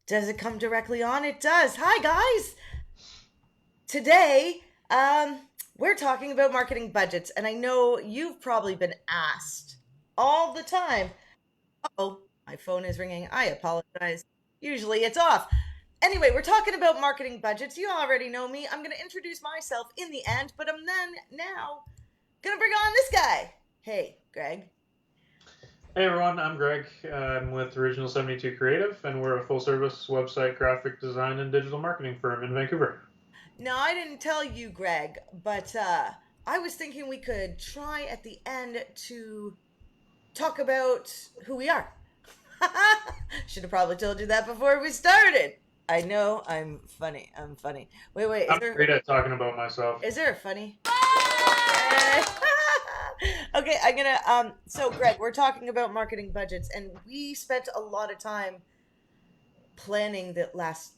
Does it come directly on? It does. Hi, guys. Today, we're talking about marketing budgets, and I know you've probably been asked all the time. Oh, my phone is ringing. I apologize. Usually it's off. Anyway, we're talking about marketing budgets. You already know me. I'm going to introduce myself in the end, but I'm then now going to bring on this guy. Hey, Greg. Hey everyone, I'm Greg. I'm with Original 72 Creative, and we're a full service website graphic design and digital marketing firm in Vancouver. Now, I didn't tell you, Greg, but I was thinking we could try at the end to talk about who we are. Should have probably told you that before we started. I know I'm funny. I'm funny. Wait. I'm great at talking about myself. Is there a funny? Okay, I'm gonna so Greg, we're talking about marketing budgets, and we spent a lot of time planning that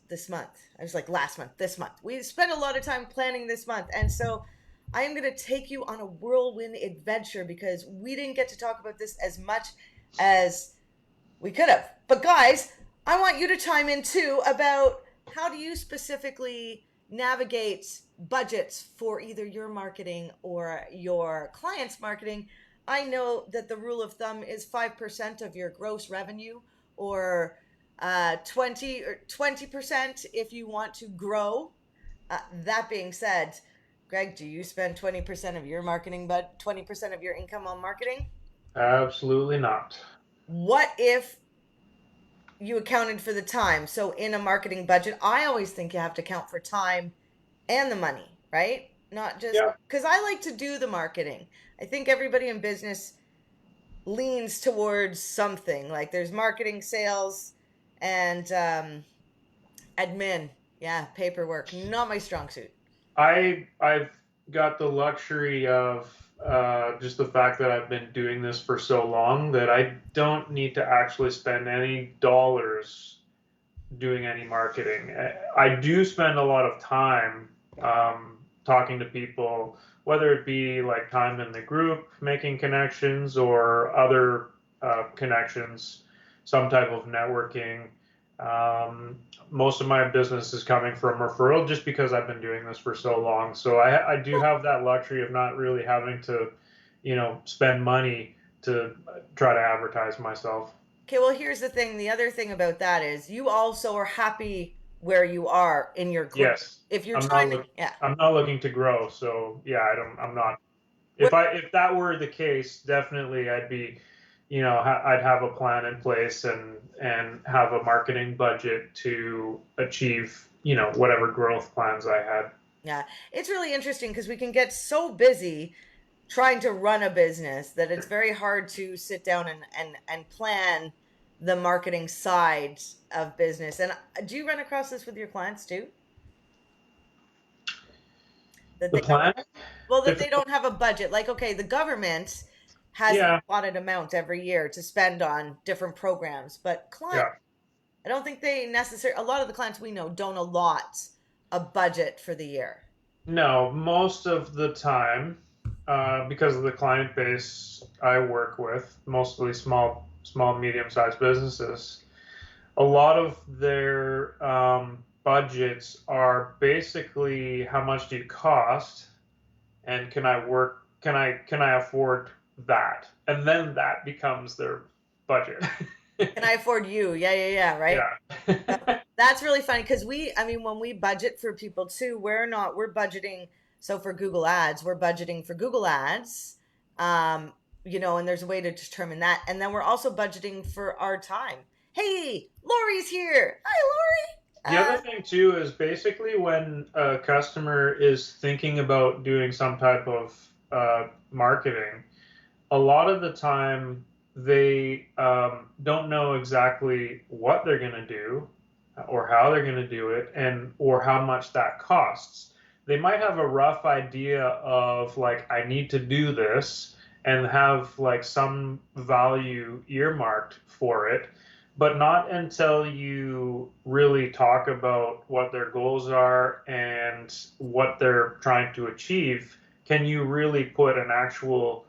this month. I was like last month, this month. We spent a lot of time planning this month. And so I am going to take you on a whirlwind adventure because we didn't get to talk about this as much as we could have. But guys, I want you to chime in too about how do you specifically navigate budgets for either your marketing or your client's marketing. I know that the rule of thumb is 5% of your gross revenue, or 20% if you want to grow. That being said, Greg, do you spend 20% of your marketing, but 20% of your income on marketing? Absolutely not. What if you accounted for the time? So in a marketing budget, I always think you have to account for time and the money, right? Not just Yeah, because I like to do the marketing. I think everybody in business leans towards something. Like there's marketing, sales, and admin. Yeah, paperwork. Not my strong suit. I've got the luxury of just the fact that I've been doing this for so long that I don't need to actually spend any dollars doing any marketing. I do spend a lot of time talking to people, whether it be like time in the group, making connections, or other connections, some type of networking. Most of my business is coming from referral just because I've been doing this for so long. So I do have that luxury of not really having to, spend money to try to advertise myself. Okay, well, here's the thing. The other thing about that is you also are happy where you are in your group. Yes, If you're I'm not trying to, look, yeah. I'm not looking to grow. So yeah, I'm not. What If that were the case, definitely I'd be, I'd have a plan in place and have a marketing budget to achieve, whatever growth plans I had. Yeah, it's really interesting because we can get so busy trying to run a business that it's very hard to sit down and plan the marketing side of business. And do you run across this with your clients too? That The they have plan, that if they don't have a budget. Like, okay, the government has an yeah, allotted amount every year to spend on different programs, but clients, yeah. I don't think they necessarily. A lot of the clients we know don't allot a budget for the year. No, most of the time, because of the client base I work with, mostly small, medium-sized businesses, a lot of their budgets are basically how much do you cost, and can I afford that, and then that becomes their budget. Can I afford you? Yeah, right. Yeah. That's really funny because I mean, when we budget for people too, we're budgeting. So for Google Ads, we're budgeting for Google Ads. Um, and there's a way to determine that. And then we're also budgeting for our time. Hey, Lori's here. The Hi, other Lori. thing too is basically when a customer is thinking about doing some type of marketing, a lot of the time they don't know exactly what they're going to do or how they're going to do it and or how much that costs. They might have a rough idea of like I need to do this and have like some value earmarked for it, but not until you really talk about what their goals are and what they're trying to achieve can you really put an actual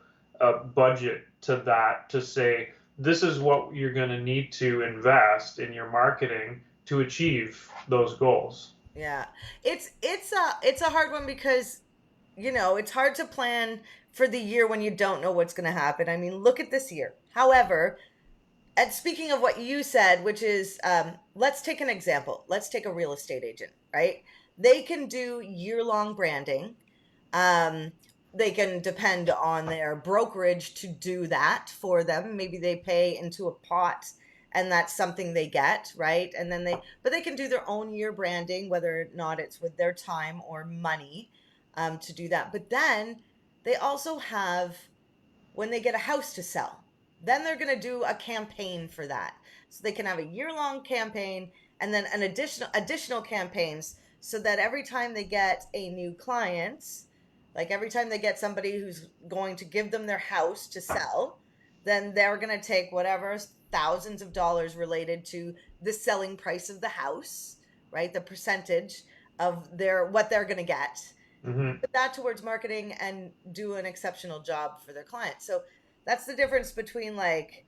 budget to that to say this is what you're going to need to invest in your marketing to achieve those goals. Yeah. It's a hard one because it's hard to plan for the year when you don't know what's going to happen. I mean, look at this year. However, and speaking of what you said, which is, let's take an example. Let's take a real estate agent, right? They can do year-long branding. Um, they can depend on their brokerage to do that for them. Maybe they pay into a pot and that's something they get, right? And then but they can do their own year branding, whether or not it's with their time or money, to do that. But then they also have, when they get a house to sell, then they're going to do a campaign for that. So they can have a year-long campaign and then an additional campaigns, so that every time they get a new client, like every time they get somebody who's going to give them their house to sell, then they're going to take whatever thousands of dollars related to the selling price of the house, right? The percentage of their what they're going to get, Mm-hmm. put that towards marketing and do an exceptional job for their clients. So that's the difference between, like,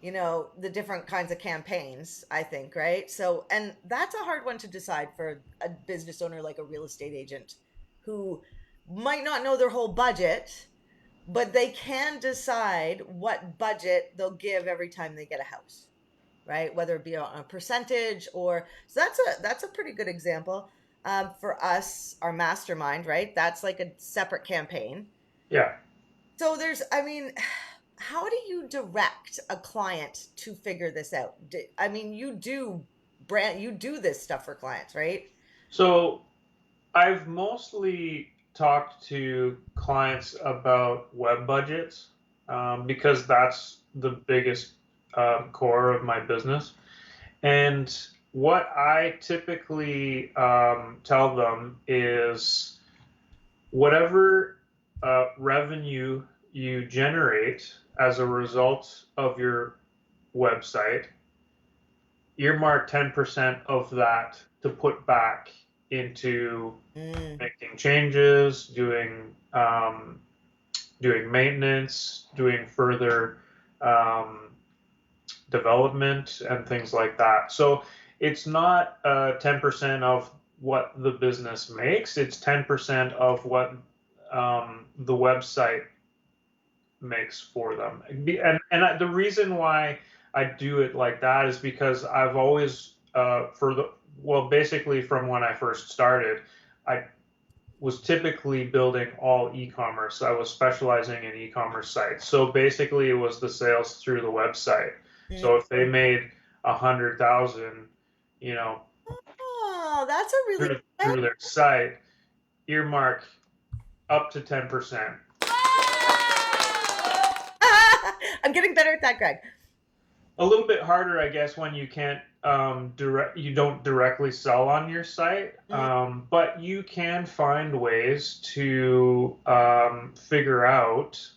the different kinds of campaigns, I think, right? So, and that's a hard one to decide for a business owner like a real estate agent who might not know their whole budget, but they can decide what budget they'll give every time they get a house, right? Whether it be on a percentage or, so that's a pretty good example. For us, our mastermind, right? That's like a separate campaign. Yeah. So I mean, how do you direct a client to figure this out? I mean, you do this stuff for clients, right? So I've mostly talked to clients about web budgets, because that's the biggest core of my business. And what I typically tell them is whatever revenue you generate as a result of your website, earmark 10% of that to put back into Mm, making changes, doing maintenance, doing further um, development, and things like that. So it's not 10% of what the business makes; it's 10% of what the website makes for them. And the reason why I do it like that is because I've always basically from when I first started, I was typically building all e-commerce. I was specializing in e-commerce sites. So basically, it was the sales through the website. mm. So if they made 100,000, you know, Oh, that's a really through their site, earmark up to 10%. I'm getting better at that, Greg. A little bit harder, I guess, when you can't you don't directly sell on your site, Mm, but you can find ways to figure out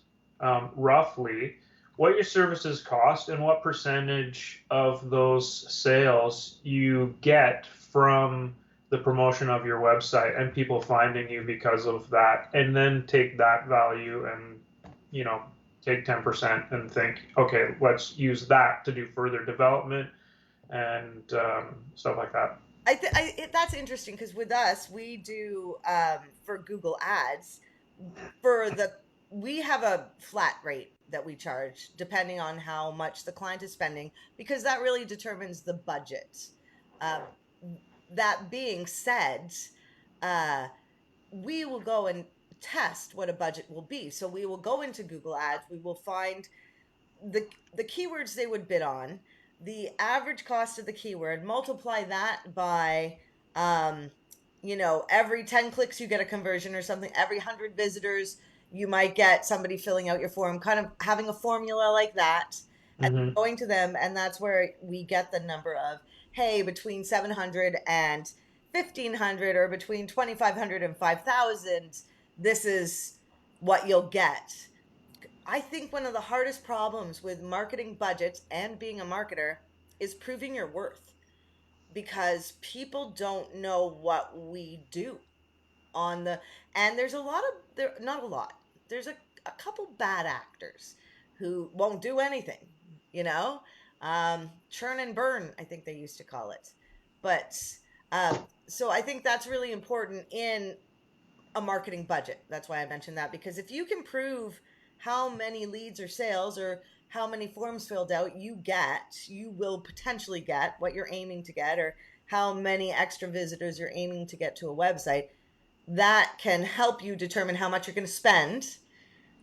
roughly what your services cost and what percentage of those sales you get from the promotion of your website and people finding you because of that, and then take that value and you know take 10% and think, okay, let's use that to do further development and stuff like that. that's interesting because with us, we do, for Google Ads, for the we have a flat rate that we charge depending on how much the client is spending, because that really determines the budget. Um, that being said, uh, we will go and test what a budget will be. So we will go into Google Ads, we will find the keywords they would bid on, the average cost of the keyword, multiply that by, um, every 10 clicks you get a conversion or something, every 100 visitors you might get somebody filling out your form, kind of having a formula like that, and Mm-hmm. going to them, and that's where we get the number of, hey, between 700 and 1,500, or between 2,500 and 5,000, this is what you'll get. I think one of the hardest problems with marketing budgets and being a marketer is proving your worth, because people don't know what we do on the, and there's a lot of, there not a lot, there's a couple bad actors who won't do anything, you know churn and burn, I think they used to call it. But um, so I think that's really important in a marketing budget. That's why I mentioned that, because if you can prove how many leads or sales or how many forms filled out you will potentially get what you're aiming to get, or how many extra visitors you're aiming to get to a website, that can help you determine how much you're going to spend,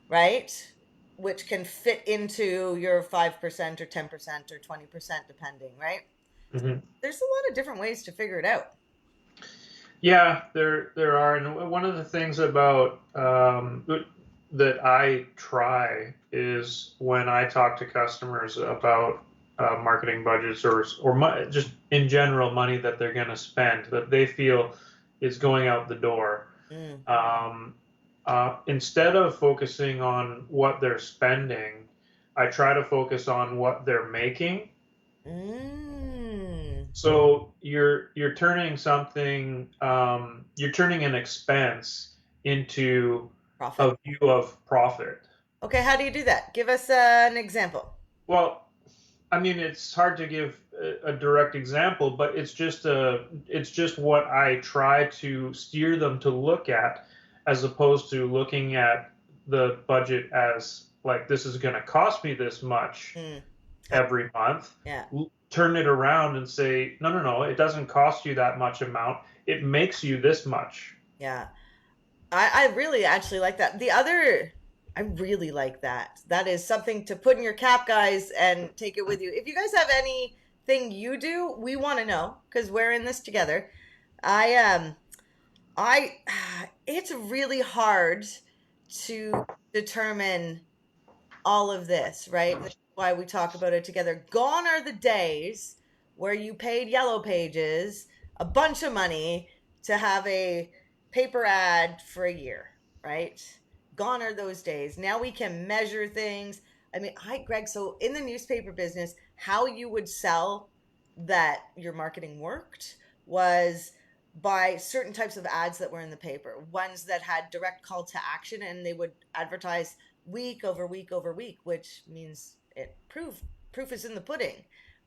right? Which can fit into your 5% or 10% or 20%, depending, right? Hmm. There's a lot of different ways to figure it out. Yeah, there are, and one of the things about that I try is when I talk to customers about marketing budgets or just in general money that they're going to spend that they feel is going out the door. Mm. Um, Instead of focusing on what they're spending, I try to focus on what they're making. Mm. So you're turning you're turning an expense into Profit. a view of profit. Okay, how do you do that? Give us an example. Well, I mean, it's hard to give a direct example, but it's just what I try to steer them to look at, as opposed to looking at the budget as like this is going to cost me this much Mm. How- every month. Yeah, Turn it around and say, no, no, no, it doesn't cost you that much amount. It makes you this much. yeah. I really actually like that. I really like that. That is something to put in your cap, guys, and take it with you. If you guys have anything you do, we want to know because we're in this together. I I it's really hard to determine all of this, right? That's why we talk about it together. Gone are the days where you paid Yellow Pages a bunch of money to have a paper ad for a year, right? Gone are those days. Now we can measure things. I mean, Greg, so in the newspaper business, how you would sell that your marketing worked was by certain types of ads that were in the paper, ones that had direct call to action, and they would advertise week over week over week, which means proof is in the pudding,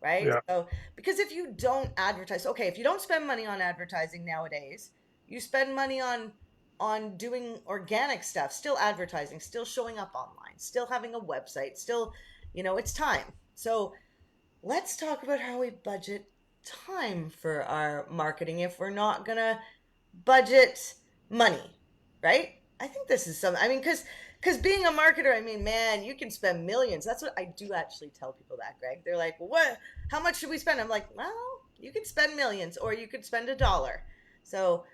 right? Yeah. So because if you don't advertise, okay, if you don't spend money on advertising nowadays, you spend money on doing organic stuff, still advertising, still showing up online, still having a website, still, it's time. So let's talk about how we budget time for our marketing if we're not gonna budget money, right? I think this is something. I mean, because being a marketer, I mean, man, you can spend millions. That's what I do actually tell people that, Greg. They're like, well, what? How much should we spend? I'm like, well, you could spend millions, or you could spend $1. So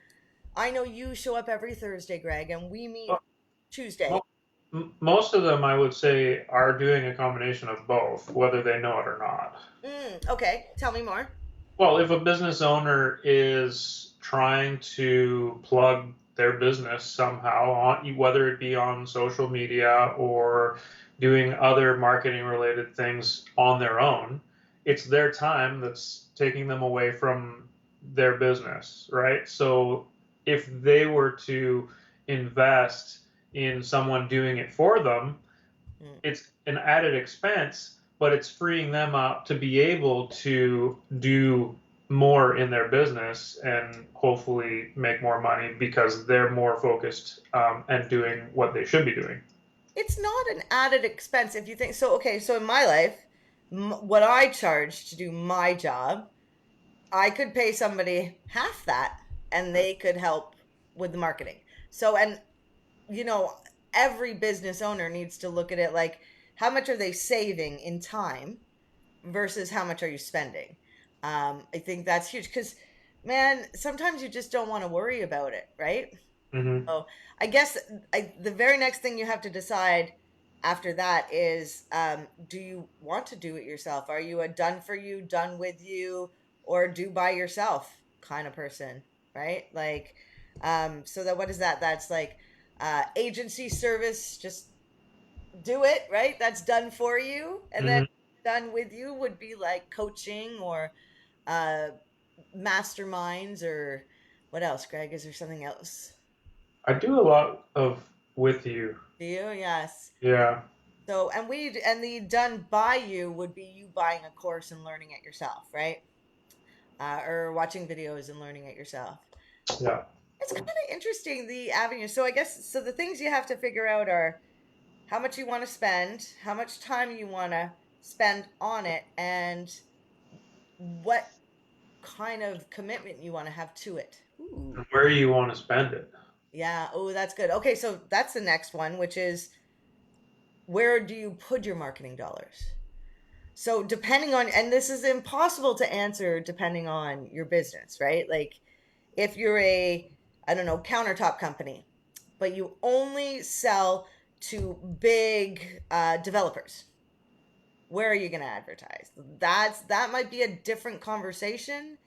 I know you show up every Thursday, Greg, and we meet Well, Tuesday. mo- most of them, I would say, are doing a combination of both, whether they know it or not. Okay, tell me more. Well, if a business owner is trying to plug their business somehow on, whether it be on social media or doing other marketing related things on their own, it's their time that's taking them away from their business, right? So if they were to invest in someone doing it for them, Mm. it's an added expense, but it's freeing them up to be able to do more in their business and hopefully make more money because they're more focused and doing what they should be doing. It's not an added expense if you think so. Okay, so in my life, what I charge to do my job, I could pay somebody half that and they could help with the marketing. So, and you know, every business owner needs to look at it like how much are they saving in time versus how much are you spending? I think that's huge because, man, sometimes you just don't want to worry about it, right? Mm-hmm. So I guess the very next thing you have to decide after that is, do you want to do it yourself? Are you a done for you, done with you, or do by yourself kind of person, right? Like, so that what is that? That's like agency service, just do it, right? That's done for you. And then Mm-hmm. done with you would be like coaching or uh, masterminds or what else, Greg? Is there something else? I do a lot of with you. Do you? Yes. Yeah. So, and the done by you would be you buying a course and learning it yourself, right? or watching videos and learning it yourself. Yeah. It's kind of interesting, the avenue. So I guess so the things you have to figure out are how much you want to spend, how much time you want to spend on it, and what kind of commitment you want to have to it. Ooh. And where you want to spend it. Yeah. Oh, that's good. Okay, so that's the next one, which is where do you put your marketing dollars? So depending on, and this is impossible to answer depending on your business, right? Like if you're a, I don't know, countertop company, but you only sell to big developers, where are you going to advertise? That might be a different conversation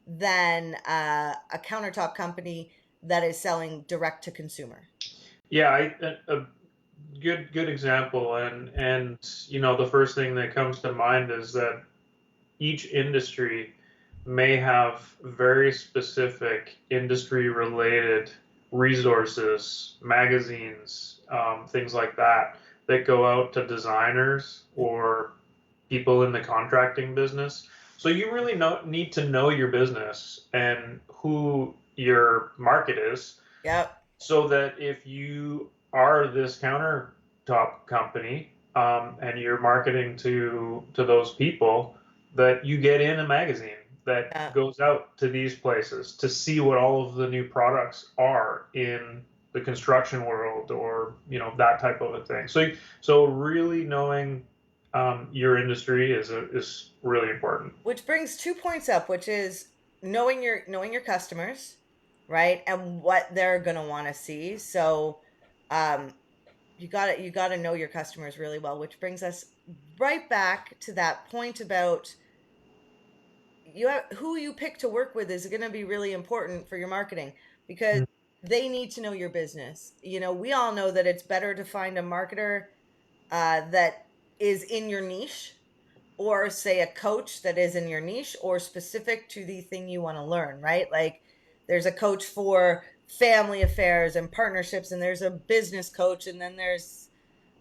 than a countertop company that is selling direct to consumer. Yeah, a good example, and the first thing that comes to mind is that each industry may have very specific industry related resources, magazines, things like that, that go out to designers or people in the contracting business. So you really need to know your business and who your market is, Yep. so that if you are this countertop company, and you're marketing to those people, that you get in a magazine that Yeah. goes out to these places to see what all of the new products are in the construction world, or that type of a thing. So really knowing your industry is really important. Which brings 2 points up, which is knowing your customers, right, and what they're gonna want to see. So, um, you got to know your customers really well, which brings us right back to that point about who you pick to work with is going to be really important for your marketing because they need to know your business. We all know that it's better to find a marketer that is in your niche, or say a coach that is in your niche or specific to the thing you want to learn, right? Like there's a coach for family affairs and partnerships, and there's a business coach, and then there's,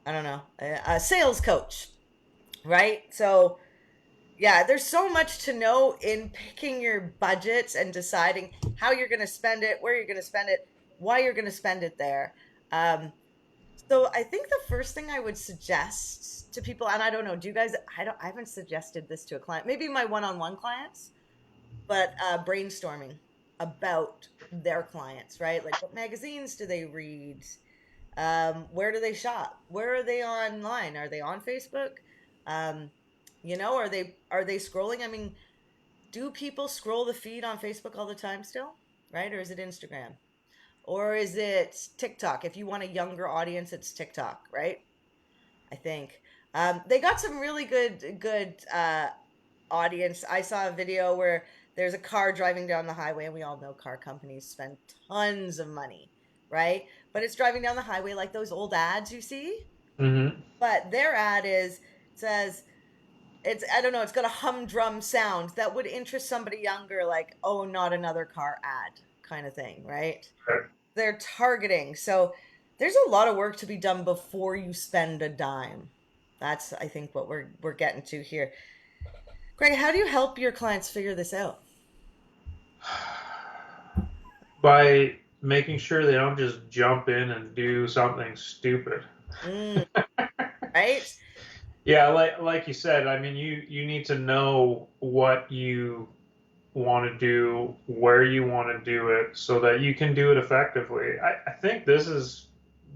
I don't know, a sales coach, right? So yeah, there's so much to know in picking your budgets and deciding how you're going to spend it, where you're going to spend it, why you're going to spend it there. Um, so I think the first thing I would suggest to people, and I don't know, do you guys? I haven't suggested this to a client, maybe my one-on-one clients, but brainstorming about their clients, right? Like what magazines do they read? Where do they shop? Where are they online? Are they on Facebook? Um, are they scrolling? I mean, do people scroll the feed on Facebook all the time still? Right? Or is it Instagram? Or is it TikTok? If you want a younger audience, it's TikTok, right? I think. They got some really good audience. I saw a video where there's a car driving down the highway, and we all know car companies spend tons of money, right? But it's driving down the highway like those old ads you see. Mm-hmm. But their ad says it's, I don't know, it's got a humdrum sound that would interest somebody younger, like, oh, not another car ad kind of thing, right? They're targeting. So there's a lot of work to be done before you spend a dime. That's, I think, what we're getting to here. Greg, how do you help your clients figure this out? By making sure they don't just jump in and do something stupid. Mm, right? Yeah, like you said, I mean, you need to know what you want to do, where you want to do it, so that you can do it effectively. I think this is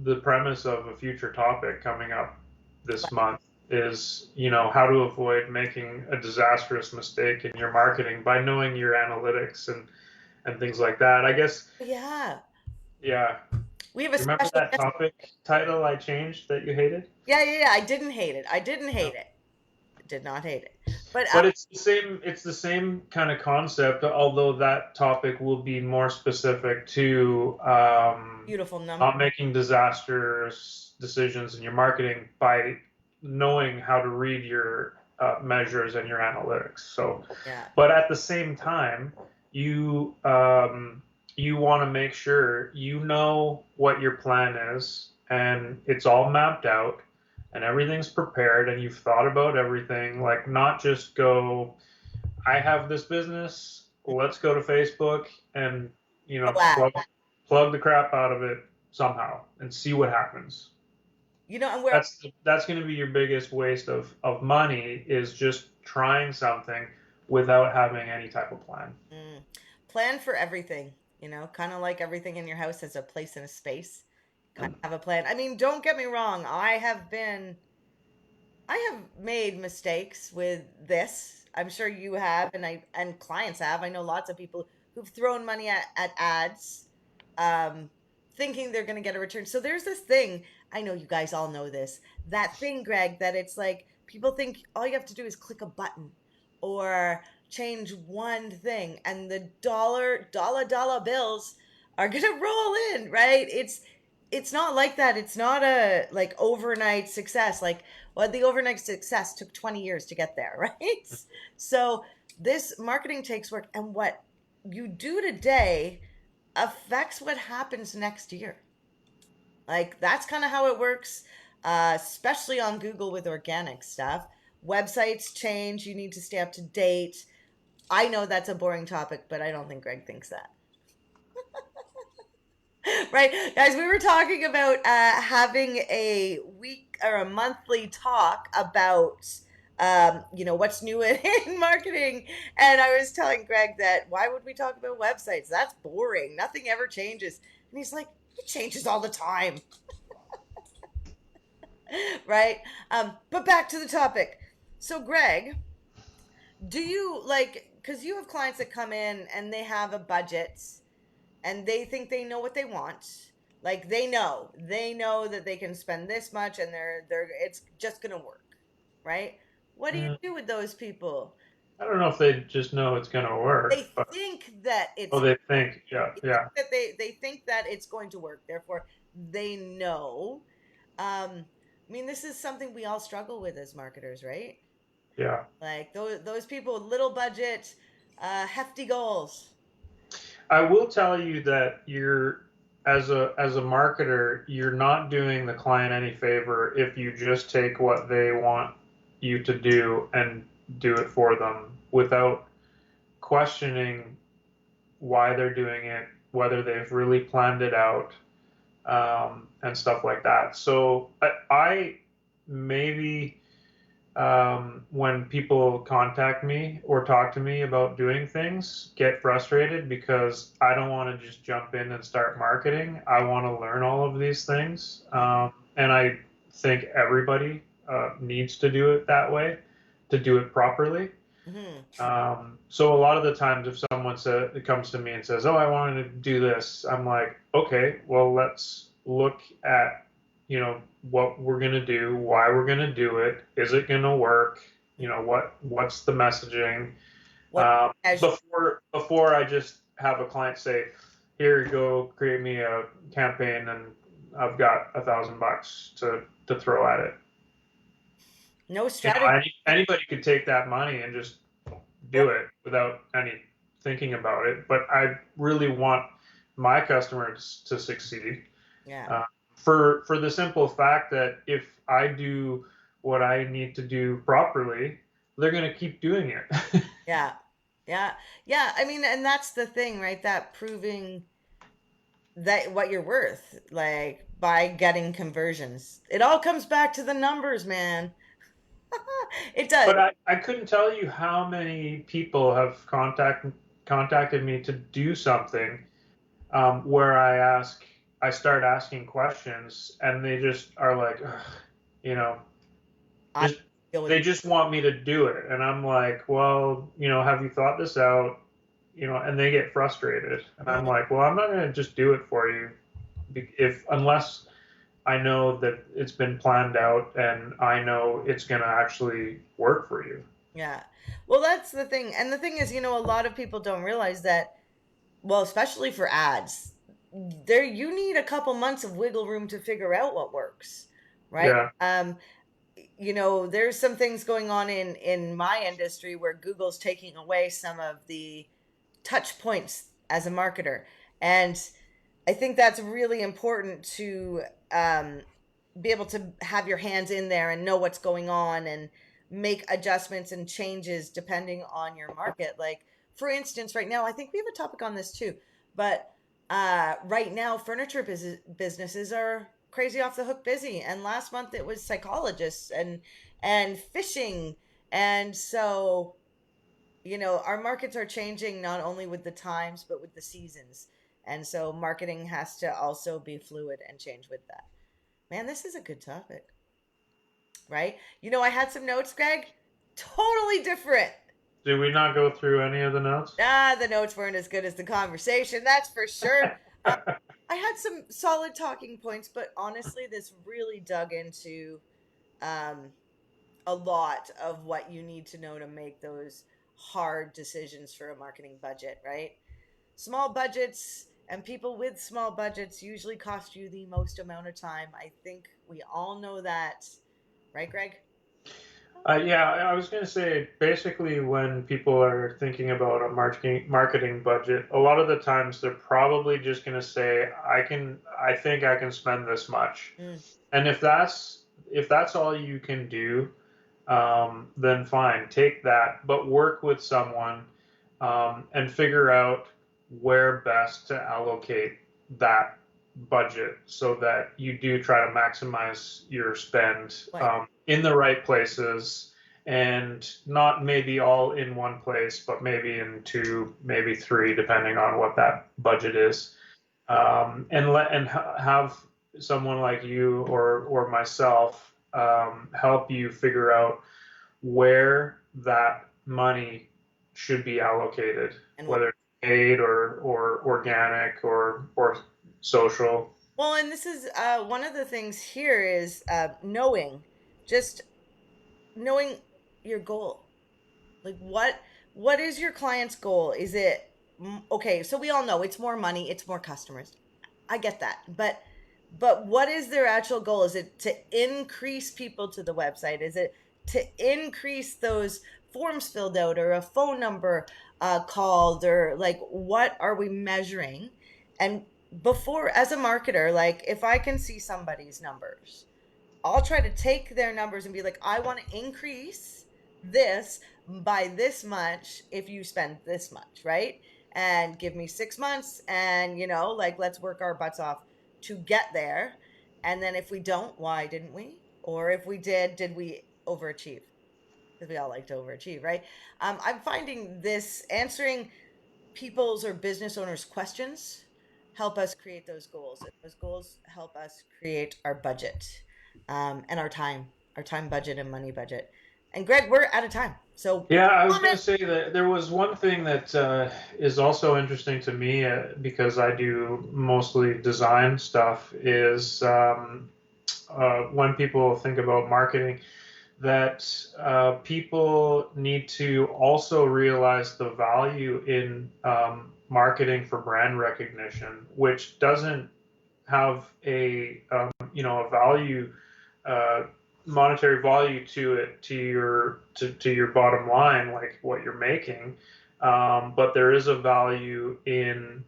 the premise of a future topic coming up this month, is, how to avoid making a disastrous mistake in your marketing by knowing your analytics and things like that. I guess, Yeah. yeah. We have a You remember special that guest. topic title I changed that you hated? Yeah, yeah, yeah. I didn't hate it. I didn't No. hate it. Did not hate it. But But it's the same kind of concept, although that topic will be more specific to, beautiful number. not making disastrous decisions in your marketing by knowing how to read your measures and your analytics. So, Yeah. but at the same time, you want to make sure you know what your plan is, and it's all mapped out, and everything's prepared, and you've thought about everything. Like, not just go, I have this business, let's go to Facebook and Oh, wow. plug the crap out of it somehow and see what happens. And we're That's going to be your biggest waste of money is just trying something without having any type of plan. mm, plan for everything, kind of like everything in your house has a place and a space. Kind of have a plan. I mean, don't get me wrong. I have made mistakes with this. I'm sure you have, and clients have. I know lots of people who've thrown money at ads, um, thinking they're going to get a return. So there's this thing. I know you guys all know this. That thing, Greg, that it's like people think all you have to do is click a button or change one thing, and the dollar bills are going to roll in, right? It's not like that. It's not a like overnight success. Like, well, the overnight success took 20 years to get there, right? So this marketing takes work, and what you do today affects what happens next year. Like that's kind of how it works, especially on Google with organic stuff. Websites change, you need to stay up to date. I know that's a boring topic, but I don't think Greg thinks that. Right, guys, we were talking about having a week or a monthly talk about what's new in marketing, and I was telling Greg that why would we talk about websites? That's boring, nothing ever changes. And he's like, it changes all the time. Right, but back to the topic. So Greg, do you like, because you have clients that come in and they have a budget and they think they know what they want. Like they know that they can spend this much and they're it's just gonna work, right? What do you Mm, do with those people? I don't know if they just know it's going to work, They but think that oh, it's they think, yeah, yeah, they think that it's going to work. Therefore, they know. I mean, this is something we all struggle with as marketers, right? yeah. Like those people with little budget, hefty goals. I will tell you that as a marketer, you're not doing the client any favor if you just take what they want you to do and do it for them without questioning why they're doing it, whether they've really planned it out, and stuff like that. So I maybe when people contact me or talk to me about doing things, get frustrated because I don't want to just jump in and start marketing. I want to learn all of these things. And I think everybody needs to do it that way to do it properly. Mm-hmm. So a lot of the times, if someone comes to me and says, "Oh, I wanted to do this," I'm like, "Okay, well, let's look at, what we're gonna do, why we're gonna do it, is it gonna work? What's the messaging?" What as Before I just have a client say, "Here you go, create me a campaign, and I've got $1,000 to throw at it." no strategy. Anybody could take that money and just do it without any thinking about it. But I really want my customers to succeed, Yeah. uh, for the simple fact that if I do what I need to do properly, they're going to keep doing it. Yeah. Yeah. Yeah. I mean, and that's the thing, right? That proving that what you're worth, like by getting conversions. It all comes back to the numbers, man. It does. But I couldn't tell you how many people have contacted me to do something, where I start asking questions, and they just are like, "Ugh," you know, I just deal with they just want me to do it, and I'm like, well, have you thought this out? And they get frustrated, and I'm Mhm. like, well, I'm not going to just do it for you, if unless I know that it's been planned out and I know it's going to actually work for you. Yeah. Well, that's the thing. And the thing is, a lot of people don't realize that, well, especially for ads, there you need a couple months of wiggle room to figure out what works, right? Yeah. There's some things going on in my industry where Google's taking away some of the touch points as a marketer. And I think that's really important to um, be able to have your hands in there and know what's going on and make adjustments and changes depending on your market. Like, for instance, right now, I think we have a topic on this too, but right now, furniture businesses are crazy off the hook busy. And last month it was psychologists and fishing. And so, our markets are changing not only with the times, but with the seasons. And so marketing has to also be fluid and change with that. Man, this is a good topic, right? I had some notes, Greg, totally different. Did we not go through any of the notes? The notes weren't as good as the conversation, that's for sure. Um, I had some solid talking points, but honestly, this really dug into um, a lot of what you need to know to make those hard decisions for a marketing budget, right? Small budgets and people with small budgets usually cost you the most amount of time. I think we all know that, right, Greg? Yeah, I was going to say basically when people are thinking about a marketing budget, a lot of the times they're probably just going to say, I think I can spend this much. Mm, And if that's all you can do, then fine, take that, but work with someone and figure out where best to allocate that budget so that you do try to maximize your spend right. in the right places and not maybe all in one place, but maybe in two, maybe three, depending on what that budget is. Have someone like you or myself help you figure out where that money should be allocated, And whether it's paid or organic or social. well, and this is one of the things here is just knowing your goal. Like what is your client's goal? Is it okay, so we all know it's more money, it's more customers. I get that. But what is their actual goal? Is it to increase people to the website? Is it to increase those forms filled out or a phone number called, or like what are we measuring? And before, as a marketer, like if I can see somebody's numbers, I'll try to take their numbers and be like, I want to increase this by this much if you spend this much, right? And give me 6 months and, like, let's work our butts off to get there. And then if we don't, why didn't we? Or if we did we overachieve? Because we all like to overachieve, right? I'm finding this answering people's or business owners' questions help us create those goals. And those goals help us create our budget and our time budget and money budget. And Greg, we're out of time. So Yeah, I was going to comment. say that there was one thing that is also interesting to me because I do mostly design stuff is when people think about marketing, that people need to also realize the value in marketing for brand recognition, which doesn't have a value, uh, monetary value to it, to your bottom line, like what you're making. But there is a value in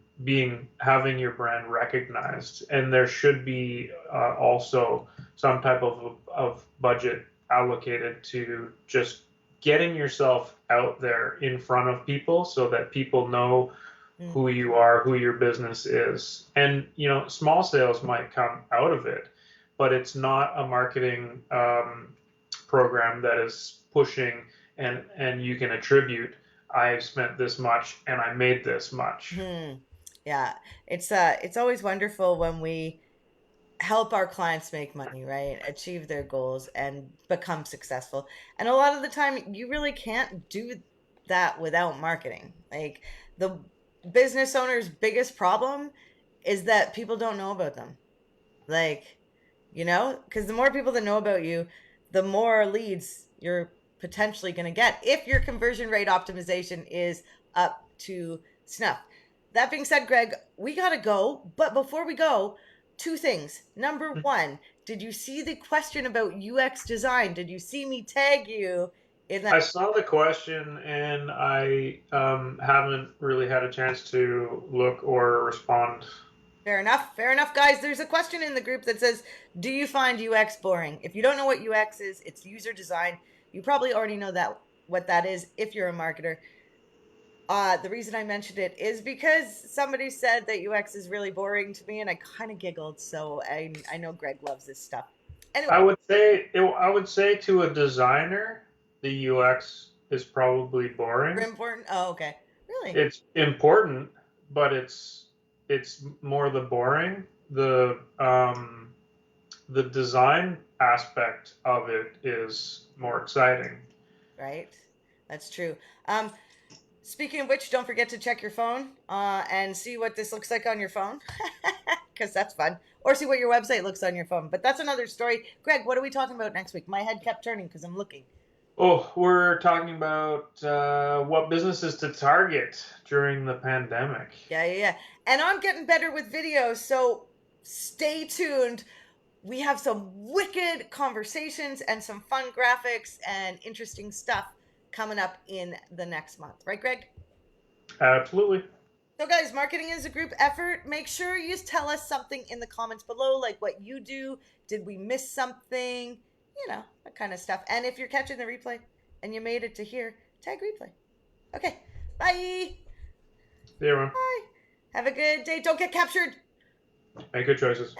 having your brand recognized, and there should be also some type of budget allocated to just getting yourself out there in front of people so that people know Mm, who you are, who your business is. And, small sales might come out of it, but it's not a marketing program that is pushing and you can attribute, I spent this much and I made this much. hmm. Yeah, it's always wonderful when we help our clients make money, right? Achieve their goals and become successful. And a lot of the time, you really can't do that without marketing. Like the business owner's biggest problem is that people don't know about them. Like, because the more people that know about you, the more leads you're potentially going to get if your conversion rate optimization is up to snuff. That being said, Greg, we got to go. But before we go, two things. Number one, did you see the question about UX design? Did you see me tag you in that? I saw the question and I haven't really had a chance to look or respond. Fair enough. Fair enough, guys. There's a question in the group that says, do you find UX boring? If you don't know what UX is, it's user design. You probably already know that what that is if you're a marketer. The reason I mentioned it is because somebody said that UX is really boring to me, and I kind of giggled. So I know Greg loves this stuff. Anyway, I would say to a designer, the UX is probably boring. important. Oh, okay. Really? It's important, but it's more the boring. The design aspect of it is more exciting. Right. That's true. Um, Speaking of which, don't forget to check your phone and see what this looks like on your phone, because that's fun. Or see what your website looks on your phone. But that's another story. Greg, what are we talking about next week? My head kept turning because I'm looking. Oh, we're talking about what businesses to target during the pandemic. Yeah. And I'm getting better with videos, so stay tuned. We have some wicked conversations and some fun graphics and interesting stuff coming up in the next month. Right, Greg? Absolutely. So, guys, marketing is a group effort. Make sure you tell us something in the comments below, like what you do. Did we miss something? You know, that kind of stuff. And if you're catching the replay and you made it to here, tag replay. Okay, bye. See you, everyone. Bye. Have a good day. Don't get captured. Make good choices.